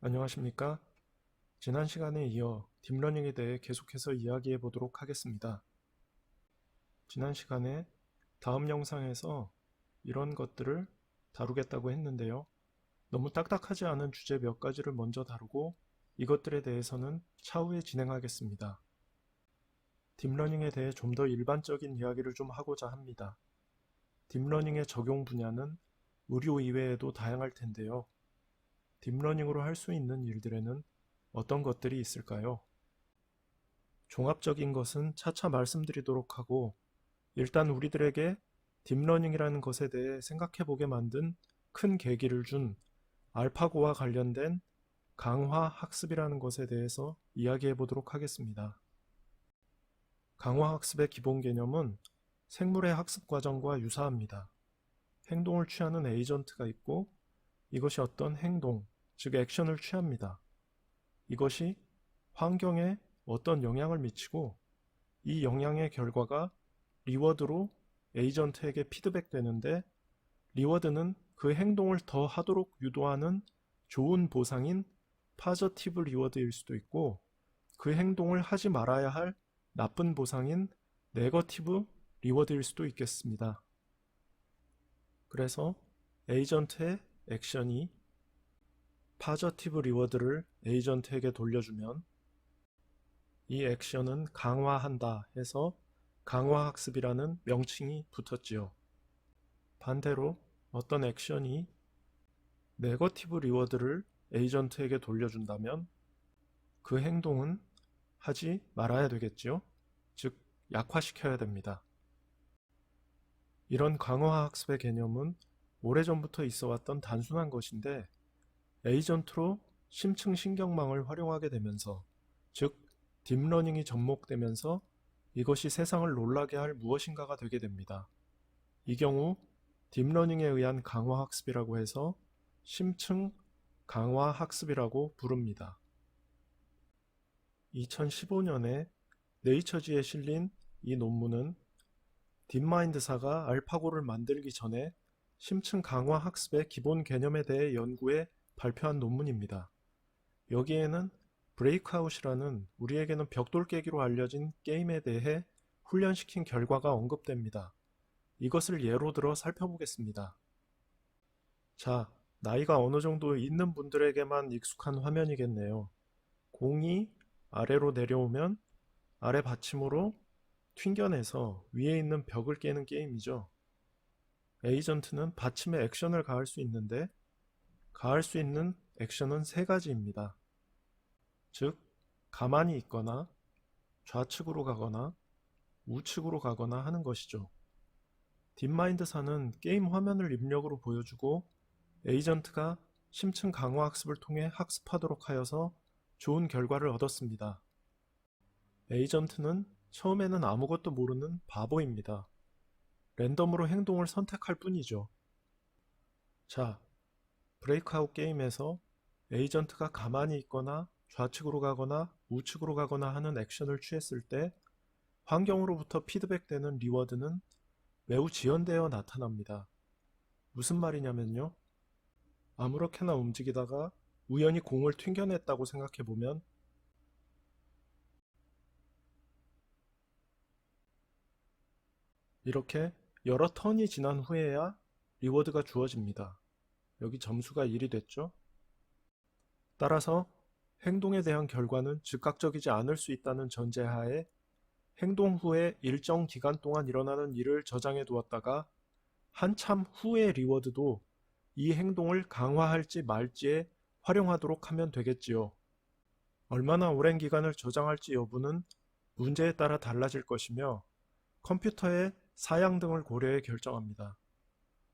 안녕하십니까? 지난 시간에 이어 딥러닝에 대해 계속해서 이야기해 보도록 하겠습니다. 지난 시간에 다음 영상에서 이런 것들을 다루겠다고 했는데요. 너무 딱딱하지 않은 주제 몇 가지를 먼저 다루고 이것들에 대해서는 차후에 진행하겠습니다. 딥러닝에 대해 좀 더 일반적인 이야기를 좀 하고자 합니다. 딥러닝의 적용 분야는 의료 이외에도 다양할 텐데요. 딥러닝으로 할 수 있는 일들에는 어떤 것들이 있을까요? 종합적인 것은 차차 말씀드리도록 하고, 일단 우리들에게 딥러닝이라는 것에 대해 생각해 보게 만든 큰 계기를 준 알파고와 관련된 강화 학습이라는 것에 대해서 이야기해 보도록 하겠습니다. 강화 학습의 기본 개념은 생물의 학습 과정과 유사합니다. 행동을 취하는 에이전트가 있고, 이것이 어떤 행동, 즉 액션을 취합니다. 이것이 환경에 어떤 영향을 미치고 이 영향의 결과가 리워드로 에이전트에게 피드백되는데, 리워드는 그 행동을 더 하도록 유도하는 좋은 보상인 파저티브 리워드일 수도 있고, 그 행동을 하지 말아야 할 나쁜 보상인 네거티브 리워드일 수도 있겠습니다. 그래서 에이전트의 액션이 파저티브 리워드를 에이전트에게 돌려주면 이 액션은 강화한다 해서 강화학습이라는 명칭이 붙었지요. 반대로 어떤 액션이 네거티브 리워드를 에이전트에게 돌려준다면 그 행동은 하지 말아야 되겠지요. 즉, 약화시켜야 됩니다. 이런 강화학습의 개념은 오래전부터 있어왔던 단순한 것인데, 에이전트로 심층 신경망을 활용하게 되면서, 즉 딥러닝이 접목되면서 이것이 세상을 놀라게 할 무엇인가가 되게 됩니다. 이 경우 딥러닝에 의한 강화학습이라고 해서 심층 강화학습이라고 부릅니다. 2015년에 네이처지에 실린 이 논문은 딥마인드사가 알파고를 만들기 전에 심층 강화학습의 기본 개념에 대해 연구해 발표한 논문입니다. 여기에는 브레이크아웃이라는 우리에게는 벽돌 깨기로 알려진 게임에 대해 훈련시킨 결과가 언급됩니다. 이것을 예로 들어 살펴보겠습니다. 자, 나이가 어느 정도 있는 분들에게만 익숙한 화면이겠네요. 공이 아래로 내려오면 아래 받침으로 튕겨내서 위에 있는 벽을 깨는 게임이죠. 에이전트는 받침에 액션을 가할 수 있는데, 가할 수 있는 액션은 세 가지입니다. 즉, 가만히 있거나 좌측으로 가거나 우측으로 가거나 하는 것이죠. 딥마인드사는 게임 화면을 입력으로 보여주고 에이전트가 심층 강화 학습을 통해 학습하도록 하여서 좋은 결과를 얻었습니다. 에이전트는 처음에는 아무것도 모르는 바보입니다. 랜덤으로 행동을 선택할 뿐이죠. 자, 브레이크아웃 게임에서 에이전트가 가만히 있거나 좌측으로 가거나 우측으로 가거나 하는 액션을 취했을 때 환경으로부터 피드백되는 리워드는 매우 지연되어 나타납니다. 무슨 말이냐면요. 아무렇게나 움직이다가 우연히 공을 튕겨냈다고 생각해보면 이렇게 여러 턴이 지난 후에야 리워드가 주어집니다. 여기 점수가 1이 됐죠? 따라서 행동에 대한 결과는 즉각적이지 않을 수 있다는 전제하에 행동 후에 일정 기간 동안 일어나는 일을 저장해 두었다가 한참 후의 리워드도 이 행동을 강화할지 말지에 활용하도록 하면 되겠지요. 얼마나 오랜 기간을 저장할지 여부는 문제에 따라 달라질 것이며 컴퓨터의 사양 등을 고려해 결정합니다.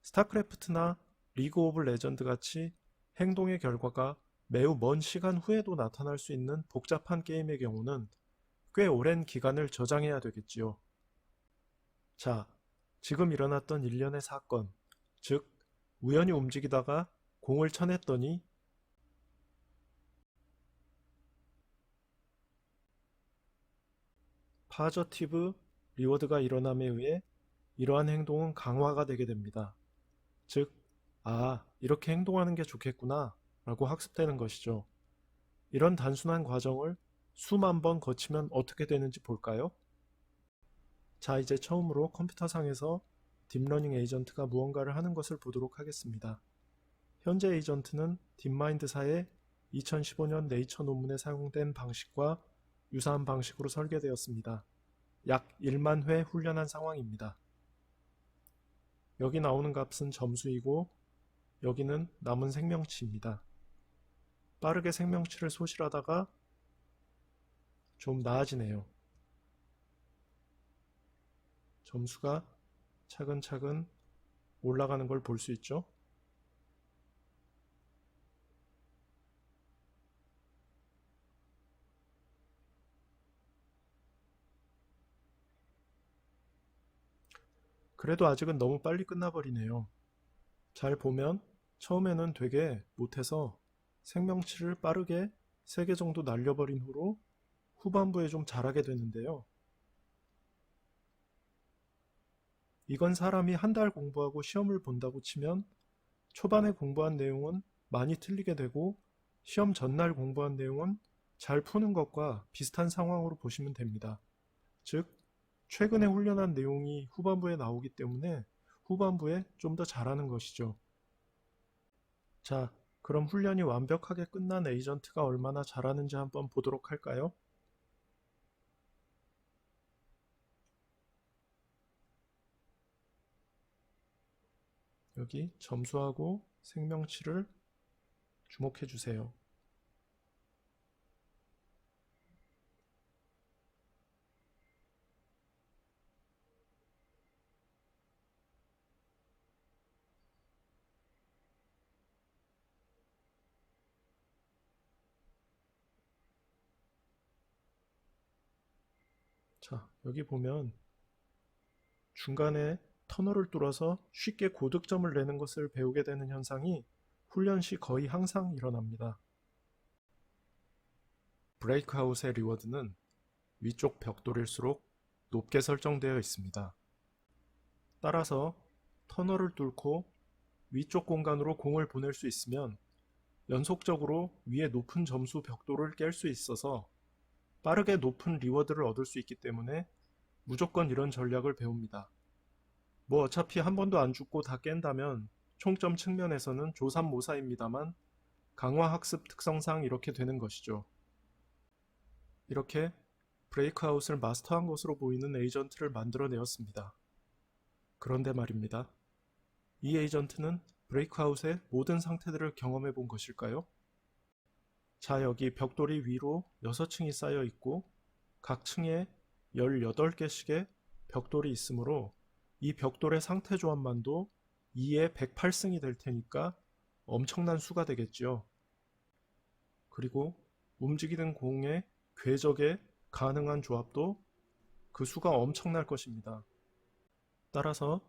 스타크래프트나 리그 오브 레전드 같이 행동의 결과가 매우 먼 시간 후에도 나타날 수 있는 복잡한 게임의 경우는 꽤 오랜 기간을 저장해야 되겠지요. 자, 지금 일어났던 일련의 사건, 즉 우연히 움직이다가 공을 쳐냈더니 파저티브 리워드가 일어남에 의해 이러한 행동은 강화가 되게 됩니다. 즉, 이렇게 행동하는 게 좋겠구나 라고 학습되는 것이죠. 이런 단순한 과정을 수만 번 거치면 어떻게 되는지 볼까요? 자, 이제 처음으로 컴퓨터상에서 딥러닝 에이전트가 무언가를 하는 것을 보도록 하겠습니다. 현재 에이전트는 딥마인드사의 2015년 네이처 논문에 사용된 방식과 유사한 방식으로 설계되었습니다. 약 1만 회 훈련한 상황입니다. 여기 나오는 값은 점수이고 여기는 남은 생명치입니다. 빠르게 생명치를 소실하다가 좀 나아지네요. 점수가 차근차근 올라가는 걸 볼 수 있죠. 그래도 아직은 너무 빨리 끝나버리네요. 잘 보면 처음에는 되게 못해서 생명치를 빠르게 3개 정도 날려버린 후로 후반부에 좀 잘하게 되는데요. 이건 사람이 한 달 공부하고 시험을 본다고 치면 초반에 공부한 내용은 많이 틀리게 되고 시험 전날 공부한 내용은 잘 푸는 것과 비슷한 상황으로 보시면 됩니다. 즉, 최근에 훈련한 내용이 후반부에 나오기 때문에 후반부에 좀 더 잘하는 것이죠. 자, 그럼 훈련이 완벽하게 끝난 에이전트가 얼마나 잘하는지 한번 보도록 할까요? 여기 점수하고 생명치를 주목해 주세요. 자, 여기 보면 중간에 터널을 뚫어서 쉽게 고득점을 내는 것을 배우게 되는 현상이 훈련 시 거의 항상 일어납니다. 브레이크아웃의 리워드는 위쪽 벽돌일수록 높게 설정되어 있습니다. 따라서 터널을 뚫고 위쪽 공간으로 공을 보낼 수 있으면 연속적으로 위에 높은 점수 벽돌을 깰 수 있어서 빠르게 높은 리워드를 얻을 수 있기 때문에 무조건 이런 전략을 배웁니다. 뭐 어차피 한 번도 안 죽고 다 깬다면 총점 측면에서는 조삼모사입니다만 강화 학습 특성상 이렇게 되는 것이죠. 이렇게 브레이크아웃을 마스터한 것으로 보이는 에이전트를 만들어내었습니다. 그런데 말입니다. 이 에이전트는 브레이크아웃의 모든 상태들을 경험해 본 것일까요? 자, 여기 벽돌이 위로 6층이 쌓여 있고 각 층에 18개씩의 벽돌이 있으므로 이 벽돌의 상태 조합만도 2의 108승이 될 테니까 엄청난 수가 되겠죠. 그리고 움직이는 공의 궤적에 가능한 조합도 그 수가 엄청날 것입니다. 따라서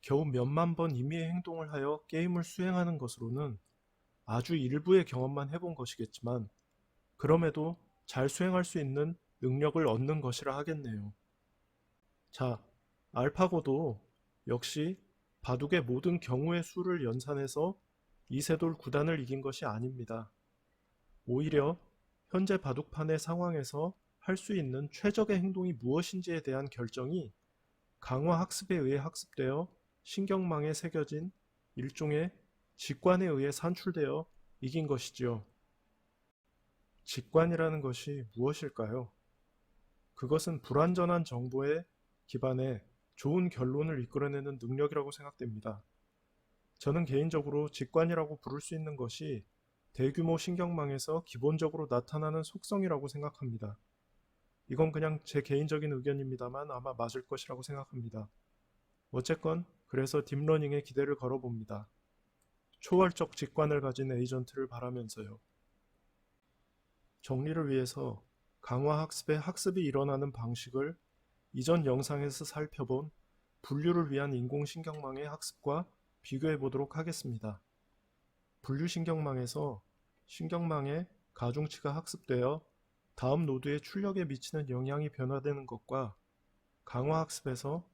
겨우 몇만 번 임의의 행동을 하여 게임을 수행하는 것으로는 아주 일부의 경험만 해본 것이겠지만 그럼에도 잘 수행할 수 있는 능력을 얻는 것이라 하겠네요. 자, 알파고도 역시 바둑의 모든 경우의 수를 연산해서 이세돌 9단을 이긴 것이 아닙니다. 오히려 현재 바둑판의 상황에서 할 수 있는 최적의 행동이 무엇인지에 대한 결정이 강화 학습에 의해 학습되어 신경망에 새겨진 일종의 직관에 의해 산출되어 이긴 것이지요. 직관이라는 것이 무엇일까요? 그것은 불완전한 정보에 기반해 좋은 결론을 이끌어내는 능력이라고 생각됩니다. 저는 개인적으로 직관이라고 부를 수 있는 것이 대규모 신경망에서 기본적으로 나타나는 속성이라고 생각합니다. 이건 그냥 제 개인적인 의견입니다만 아마 맞을 것이라고 생각합니다. 어쨌건 그래서 딥러닝에 기대를 걸어봅니다. 초월적 직관을 가진 에이전트를 바라면서요. 정리를 위해서 강화 학습의 학습이 일어나는 방식을 이전 영상에서 살펴본 분류를 위한 인공신경망의 학습과 비교해 보도록 하겠습니다. 분류신경망에서 신경망의 가중치가 학습되어 다음 노드의 출력에 미치는 영향이 변화되는 것과 강화학습에서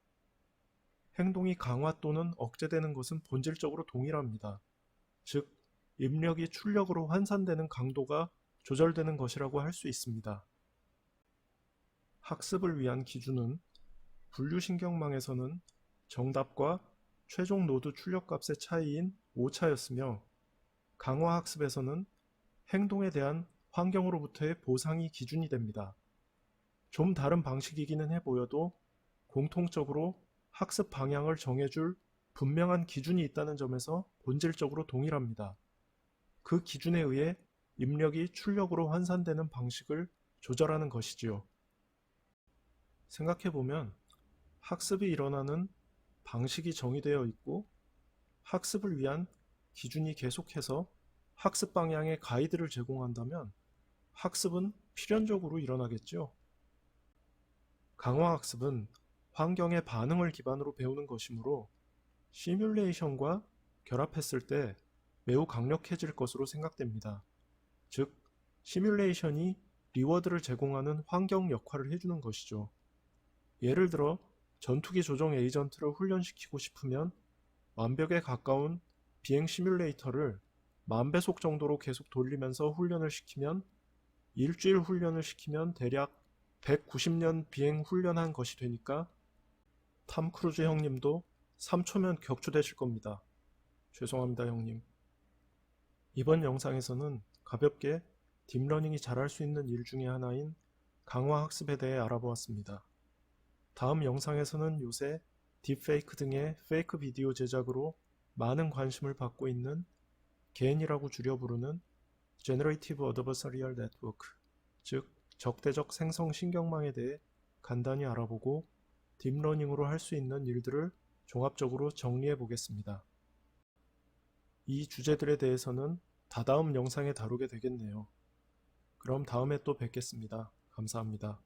행동이 강화 또는 억제되는 것은 본질적으로 동일합니다. 즉, 입력이 출력으로 환산되는 강도가 조절되는 것이라고 할 수 있습니다. 학습을 위한 기준은 분류신경망에서는 정답과 최종 노드 출력값의 차이인 오차였으며 강화학습에서는 행동에 대한 환경으로부터의 보상이 기준이 됩니다. 좀 다른 방식이기는 해 보여도 공통적으로 학습 방향을 정해줄 분명한 기준이 있다는 점에서 본질적으로 동일합니다. 그 기준에 의해 입력이 출력으로 환산되는 방식을 조절하는 것이지요. 생각해보면 학습이 일어나는 방식이 정의되어 있고 학습을 위한 기준이 계속해서 학습 방향의 가이드를 제공한다면 학습은 필연적으로 일어나겠죠. 강화학습은 환경의 반응을 기반으로 배우는 것이므로 시뮬레이션과 결합했을 때 매우 강력해질 것으로 생각됩니다. 즉, 시뮬레이션이 리워드를 제공하는 환경 역할을 해주는 것이죠. 예를 들어 전투기 조종 에이전트를 훈련시키고 싶으면 완벽에 가까운 비행 시뮬레이터를 10,000배속 정도로 계속 돌리면서 훈련을 시키면 일주일 훈련을 시키면 대략 190년 비행 훈련한 것이 되니까 탐 크루즈 형님도 3초면 격추되실 겁니다. 죄송합니다, 형님. 이번 영상에서는 가볍게 딥러닝이 잘할 수 있는 일 중에 하나인 강화학습에 대해 알아보았습니다. 다음 영상에서는 요새 딥페이크 등의 페이크 비디오 제작으로 많은 관심을 받고 있는 GAN이라고 줄여 부르는 Generative Adversarial Network, 즉 적대적 생성 신경망에 대해 간단히 알아보고 딥러닝으로 할 수 있는 일들을 종합적으로 정리해 보겠습니다. 이 주제들에 대해서는 다다음 영상에 다루게 되겠네요. 그럼 다음에 또 뵙겠습니다. 감사합니다.